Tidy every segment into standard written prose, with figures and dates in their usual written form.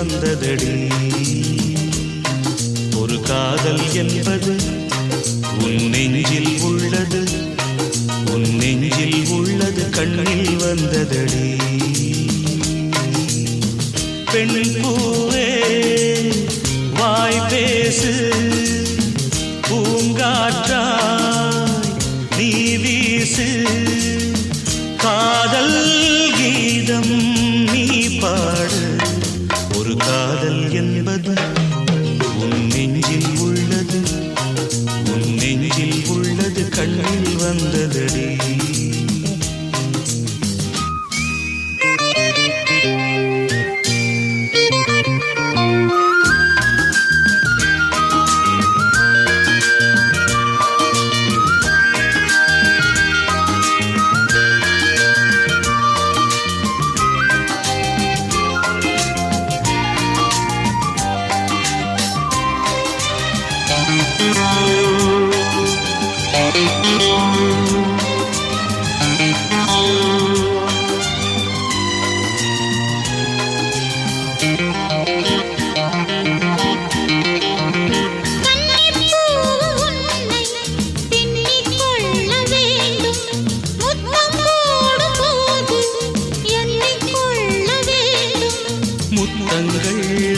வந்ததடி. ஒரு காதல் என்பது உன் நெஞ்சில் உள்ளது, உன் நெஞ்சில் உள்ளது கண்ணில் வந்ததடி. பெண் பூவே வாய் பேசு, பூங்காற்றாய் நீ வீசு, காதல் கீதம் நீ பாடு. ஒரு காதல் என்பது உன் நெஞ்சில் உள்ளது, உன் நெஞ்சில் உள்ளது கண்ணில் வந்ததடி.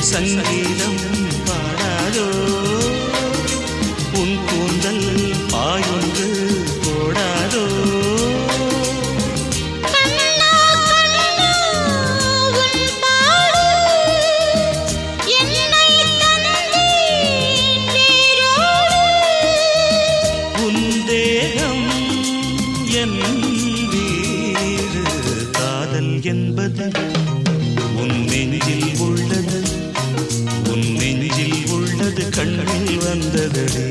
சங்கீதம் பாடாதோ, உன் கூந்தல் பாயுண்டு போடாதோ. உன் தேகம் என் வீடு. காதல் என்பது உன் நெஞ்சில் உள்ளது, உன் நெஞ்சில் உள்ளது கண்ணில் வந்ததடி.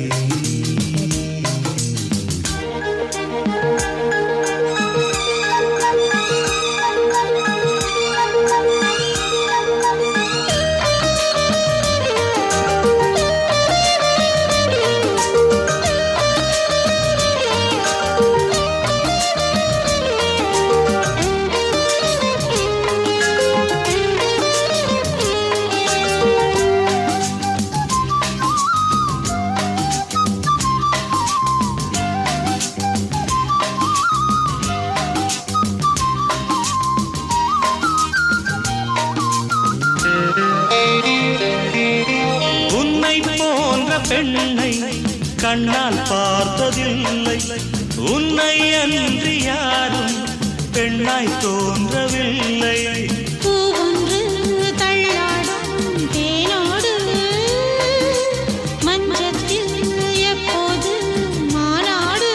பெண்ணை கண்ணால் பார்த்ததில்லை, உன்னை அன்றி யாரும் பெண்ணாய் தோன்றவில்லை. பூவொன்று தள்ளாடும் தேனோடு மஞ்சத்தில் எப்போது மாநாடு.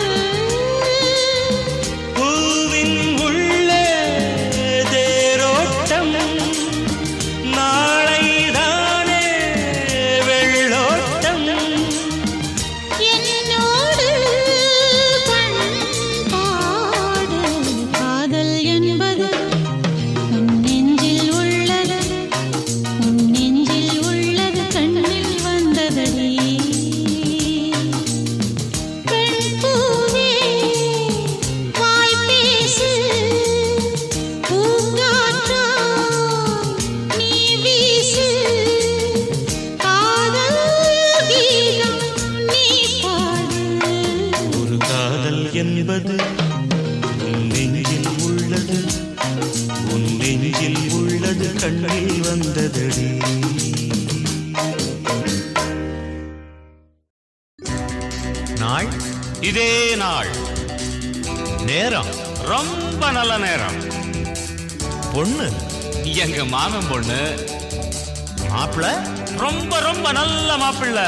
பூவின் உள்ளே தேரோட்டம், நாளைதானே வெள்ளோட்டம். என்னோடு பண்பாடு. காதல் என்பது உன் நெஞ்சில் உள்ளது, உன் நெஞ்சில் உள்ளது கண்ணில் வந்ததடி. பெண் பூவே வாய் பேசு, பூங்காற்றாய் நீ வீசு, காதல் கீதம் நீ பாடு. ஒரு காதல் என்பது உன் நெஞ்சில் உள்ளது, உன் நெஞ்சில் உள்ளது கண்ணில் வந்ததடி. நாள் இதே நாள், நேரம் ரொம்ப நல்ல நேரம். பொண்ணு எங்க மாமன் பொண்ணு, மாப்பிள்ள ரொம்ப ரொம்ப நல்ல மாப்பிள்ள.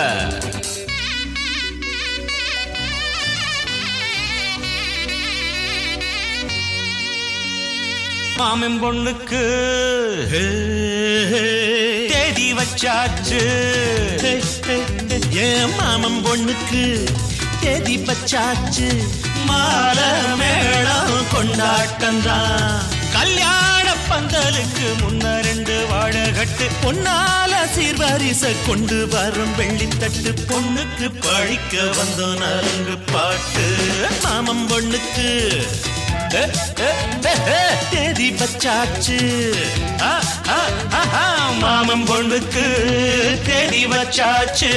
மாமன் பொண்ணுக்கு தேதி வச்சாச்சு, ஏன் மாமன் பொண்ணுக்கு தேதி பச்சாச்சு. மாலை மேளம் கொண்டாட்டம்தான், கல்யாண பந்தலுக்கு முன்ன 2 வாழைகட்டு, பொன்னால சீர்வரிச கொண்டு வரும் வெள்ளித்தட்டு. பொண்ணுக்கு பழிக்க வந்தோம் நலுங்கு பாட்டு. மாமன் பொண்ணுக்கு தேதி வச்சாச்சு மாமன் பொண்ணுக்கு தேதி வச்சாச்சு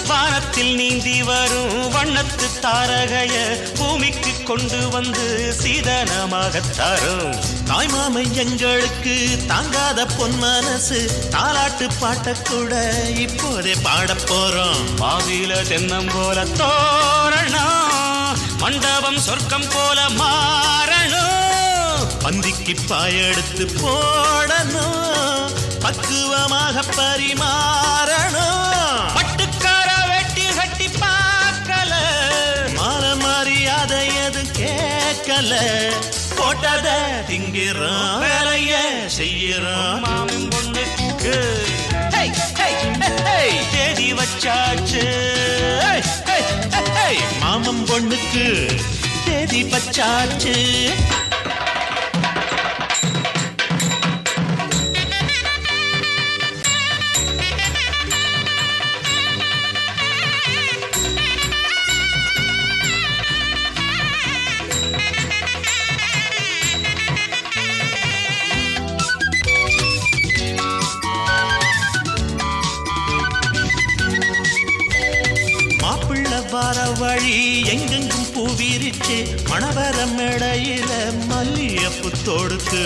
வானத்தில் நீந்தி வரும் வண்ணத்து தாரகைய பூமிக்கு கொண்டு வந்து சீதனமாக தரும் தாய்மாமை எங்களுக்கு தாங்காத பொன் மனசு தாலாட்டு பாட்ட கூட இப்போதே பாட போறோம் பாதியில தென்னம் போல தோரணம் மண்டபம் சொர்க்கம் போல மாறணும் பந்திக்கு பாயெடுத்து போடணும் பக்குவமாக பரிமாறணும் பட்டுக்கார வெட்டி கட்டி பார்க்கல மாற மரியாதை எது கேட்கல போட்டத திங்கிறோம் வேலைய செய்யறோம் மாமன் பொண்ணுக்கு தேதி வச்சாச்சு மாமன் பொண்ணுக்கு தேதி வச்சாச்சு வார வழி எங்கெங்கும் பூவிரிச்சு மணவர மேடையில மல்லியப்பு தொடுத்து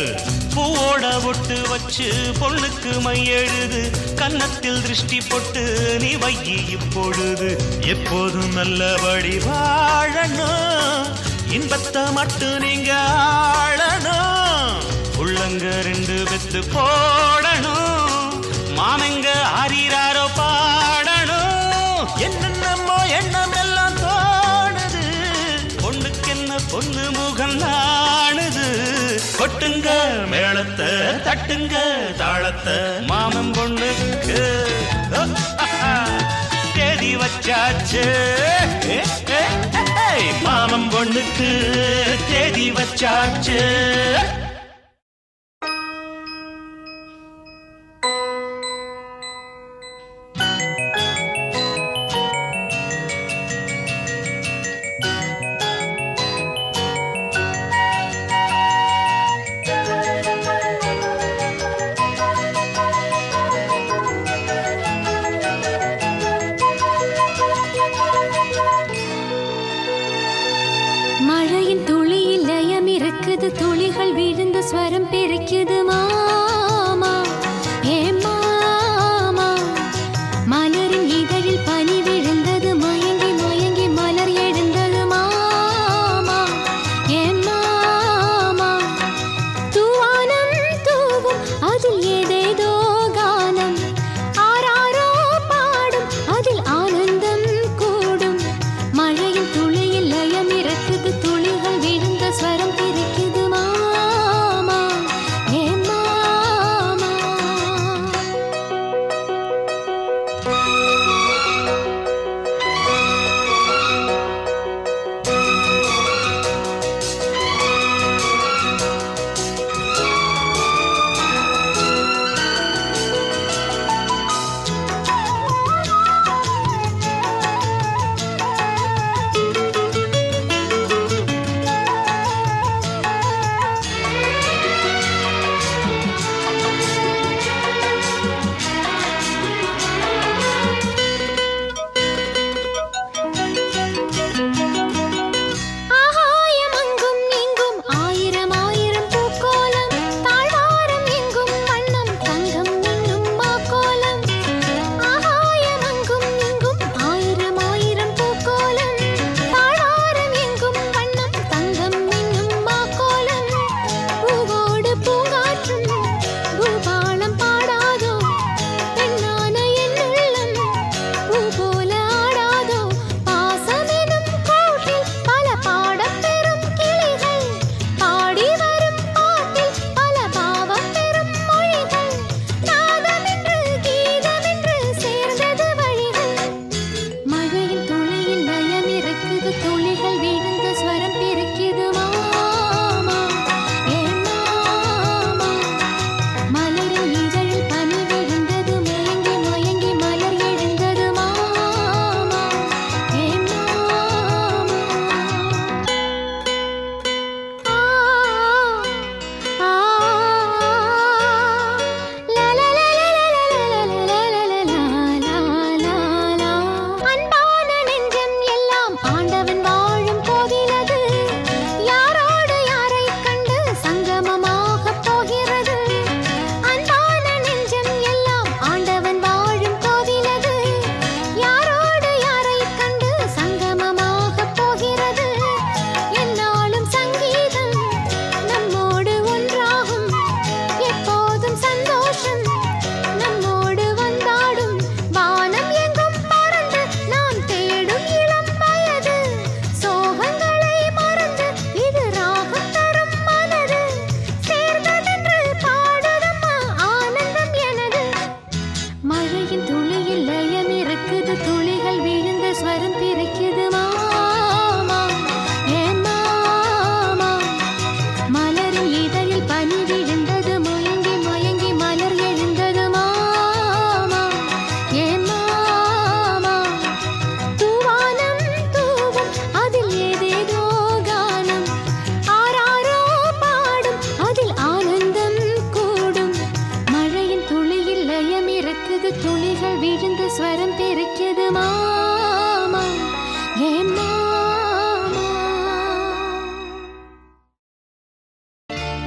பூவோட ஒட்டு வச்சு பொண்ணுக்கு மையெழுது கன்னத்தில் திருஷ்டி போட்டு நீ வையி இப்பொழுது எப்போதும் நல்லபடி வாழணும் இன்பத்தை மட்டும் நீங்க ஆளணும் உள்ளங்க ரெண்டு பெத்து போடணும் மாமங்க ஆறீராரோ பாடணும் என்னென்னமோ எண்ணம் எல்லாம் தோணுது பொண்ணுக்கு என்ன பொண்ணு முகம் நாணுது கொட்டுங்க மேளத்தை தட்டுங்க தாளத்தை மாமன் பொண்ணுக்கு தேதி வச்சாச்சு மாமன் பொண்ணுக்கு தேதி வச்சாச்சு துளிகள் விழுந்து ஸ்வரம் பிரிக்குது மாமா ஏ மாமா மலரின் இதழில் பனி விழுந்தது மயங்கி மயங்கி மலர் எழுந்தது மாமா ஏ மாமா தூவானம் தூவும் அதில் ஏதேதோ கானம் ஆராரோ பாடும் அதில் ஆனந்தம் கூடும் மழையின் துளியில் லயம் இருக்குது துளிகள் விழுந்த ஸ்வரம் பிரிக்குது மாமா ஏ மாமா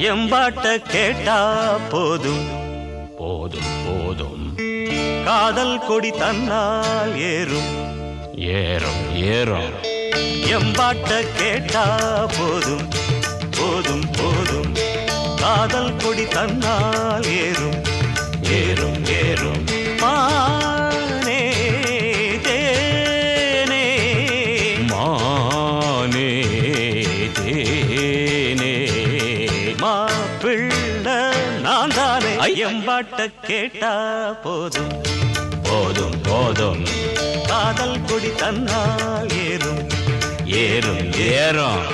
எம்பாட்ட கேட்டா போதும் போதும் போதும் காதல் கொடி தன்னால் ஏறும் ஏறும் ஏறும் எம்பாட்ட கேட்டா போதும் போதும் போதும் காதல் கொடி தன்னால் ஏறும் ஏறும் ஏறும் மானே தேனே மானே தேனே மாப்பிள்ளை நான் தானே எம்பாட்ட கேட்டா போதும் போதும் போதும் காதல் கொடி தன்னால் ஏறும் ஏறும் ஏறும்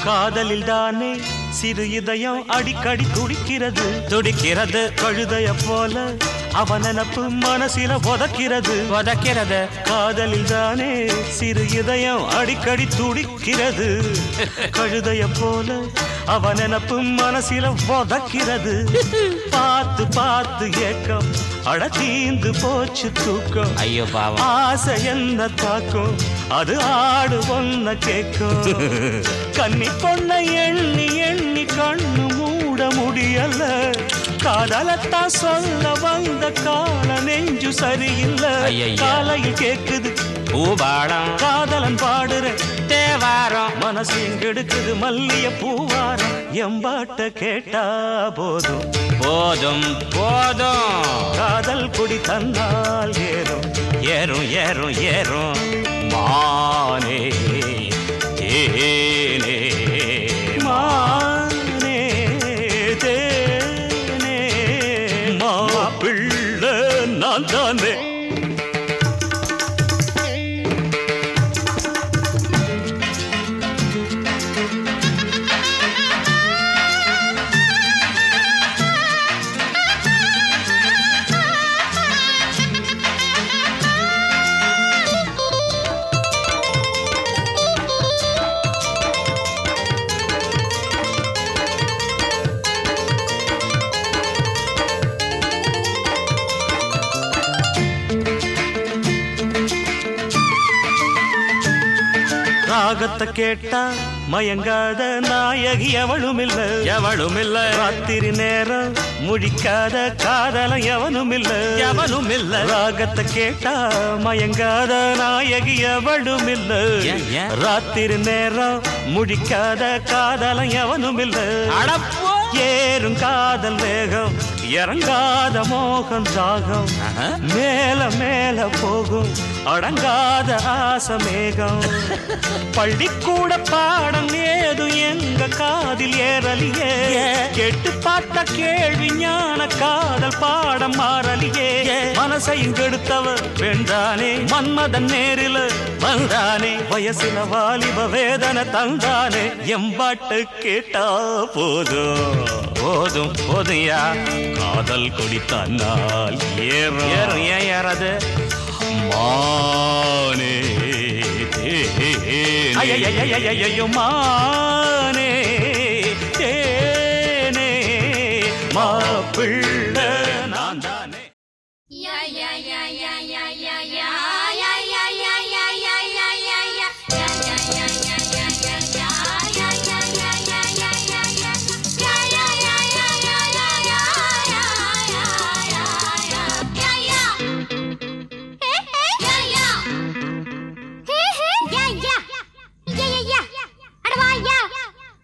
காதலில் தானே சிறு இதயம் அடிக்கடி துடிக்கிறது துடிக்கிறது கழுதைய போல அவன் நினப்பு மனசில உதக்கிறது காதலில் தானே சிறு இதயம் அடிக்கடி துடிக்கிறது கழுதைய போல அவன் நினப்பு மனசில உதக்கிறது பார்த்து பார்த்து ஏக்கம் அட தீந்து போச்சு தூக்கம் ஐயோ பாவம் ஆசை என்ன தாக்கும் அது ஆடு ஒன்ன கேட்கும் கன்னி பொண்ண எண்ணி எண்ணி கண்ணு மூட முடியல காதலத்தான் சொல்ல வந்த கால நெஞ்சு சரியில்லை காலையில் கேக்குது பூபாடம் காதலன் பாடுற தேவாரம் மனசு கெடுக்குது மல்லிய பூவாரம் எம்பாட்ட கேட்டா போதும் போதும் போதும் காதல் கொடி தன்னால் ஏறும் ஏறும் ஏறும் ஏறும் மானே தேனே மானே தேனே மாப்பிள்ளை நான் தானே ராகத்தை கேட்டா மயங்காத நாயகி எவளும் இல்ல ராத்திரி நேரம் முழிக்காத காதல எவனும் இல்ல ராகத்தை கேட்டா மயங்காத நாயகி எவளும் இல்ல ராத்திரி நேரம் முழிக்காத காதல எவனும் இல்ல ஏறும் காதல் வேகம் இறங்காத மோகம் தாகம் மேல மேல போகும் அடங்காத ஆசமேகம் பள்ளிக்கூட பாடம் ஏதும் எங்க காதில் ஏறலியே கேட்டு பார்த்த கேள்வி ஞான காதல் பாடம் மாறலியே மனசையும் கெடுத்தவர் வென்றானே மன்மதன் நேரில் வந்தானே வயசில வாலிப வேதனை தந்தானே எம்பாட்டு கேட்டா போதும் போதும் போதையா காதல் கொடி தன்னால் ஏறும் ஏறது மானே ஐயோ மானே தேனே மாப்பிள்ளை நான் தானே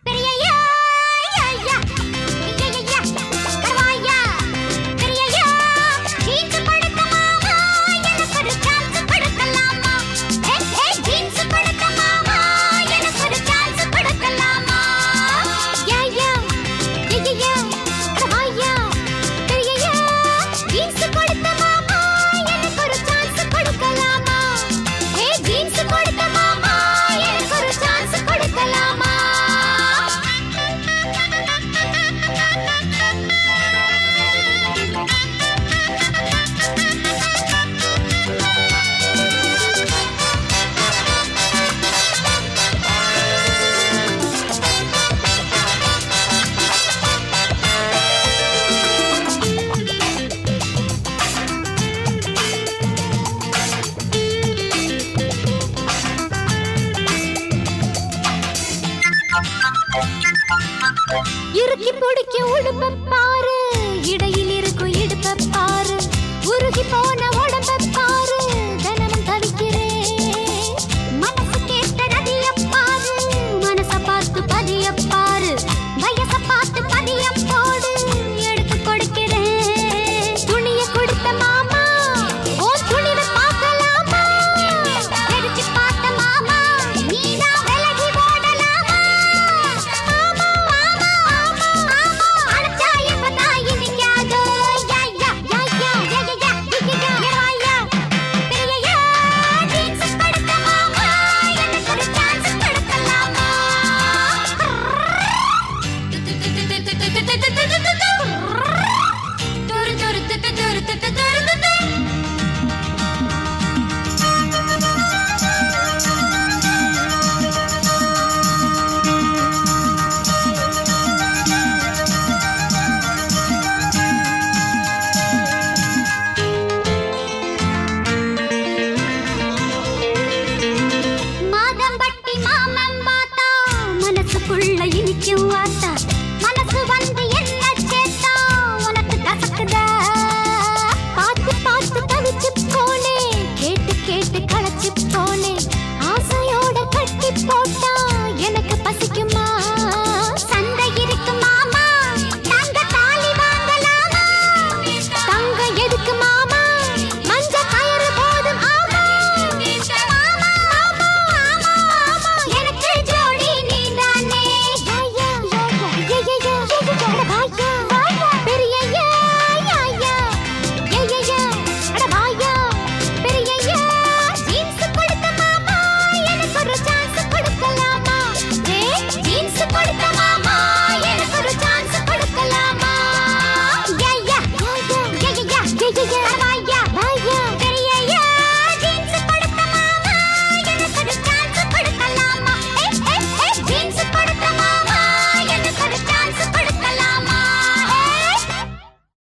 பெரிய இறுக்கி பிடிக்க உடுப்ப பாரு